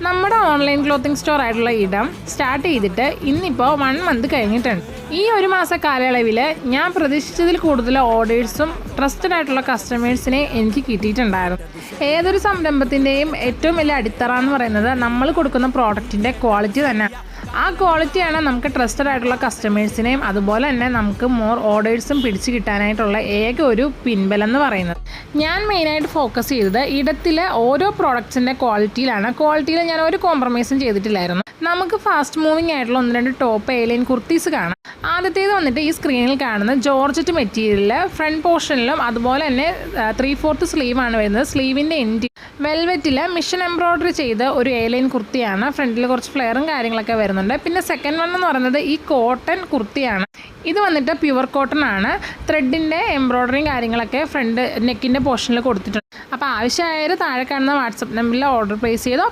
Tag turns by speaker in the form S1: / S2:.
S1: നമ്മുടെ online clothing store ആയിട്ടുള്ള ഇടം സ്റ്റാർട്ട് ചെയ്തിട്ട് ഇന്നിപ്പോൾ 1 മന്ത് കഴിഞ്ഞിട്ടുണ്ട്. ഈ ഒരു മാസ കാലയളവിൽ ഞാൻ പ്രതീക്ഷിച്ചതിൽ കൂടുതൽ ഓർഡേഴ്സും ട്രസ്റ്റഡ് ആയിട്ടുള്ള കസ്റ്റമേഴ്സിനെ എനിക്ക് കിട്ടിയിട്ടുണ്ടായിരുന്നു. ഏതൊരു സംരംഭത്തിൻ്റെയും ഏറ്റവും വലിയ അടിത്തറ എന്ന് പറയുന്നത് നമ്മൾ കൊടുക്കുന്ന പ്രോഡക്റ്റിൻ്റെ ക്വാളിറ്റി തന്നെയാണ്. ആ ക്വാളിറ്റിയാണ് നമുക്ക് ട്രസ്റ്റഡ് ആയിട്ടുള്ള കസ്റ്റമേഴ്സിനെയും അതുപോലെ തന്നെ നമുക്ക് മോർ ഓർഡേഴ്സും പിടിച്ച് കിട്ടാനായിട്ടുള്ള ഏക ഒരു പിൻബലം എന്ന് പറയുന്നത്. ഞാൻ മെയിനായിട്ട് ഫോക്കസ് ചെയ്തത് ഇടത്തിലെ ഓരോ പ്രോഡക്ട്സിൻ്റെ ക്വാളിറ്റിയിലാണ്. ക്വാളിറ്റിയിൽ ഞാൻ ഒരു കോംപ്രമൈസും ചെയ്തിട്ടില്ലായിരുന്നു. നമുക്ക് ഫാസ്റ്റ് മൂവിങ് ആയിട്ടുള്ള 1-2 ടോപ്പ് എയർലൈൻ കുർത്തീസ് കാണാം. ആദ്യത്തേത് വന്നിട്ട് ഈ സ്ക്രീനിൽ കാണുന്ന ജോർജറ്റ് മെറ്റീരിയലിൽ ഫ്രണ്ട് പോർഷനിലും അതുപോലെ തന്നെ 3/4 സ്ലീവാണ് വരുന്നത്. സ്ലീവിൻ്റെ എൻഡ് വെൽവെറ്റിൽ മിഷൻ എംബ്രോയ്ഡറി ചെയ്ത് ഒരു എയർലൈൻ കുർത്തിയാണ്. ഫ്രണ്ടിൽ കുറച്ച് ഫ്ലെയറും കാര്യങ്ങളൊക്കെ വരുന്നുണ്ട്. പിന്നെ സെക്കൻഡ് വൺ എന്ന് പറയുന്നത് ഈ കോട്ടൺ കുർത്തിയാണ്. ഇത് വന്നിട്ട് പ്യുവർ കോട്ടൺ ആണ്. ത്രെഡിൻ്റെ എംബ്രോയ്ഡറിയും കാര്യങ്ങളൊക്കെ ഫ്രണ്ട് നെക്കിൻ്റെ പോർഷനിൽ കൊടുത്തിട്ടുണ്ട്. അപ്പോൾ ആവശ്യമായൊരു താഴെ കാണുന്ന വാട്സപ്പ് നമ്പറിൽ ഓർഡർ പ്ലേസ് ചെയ്തോ.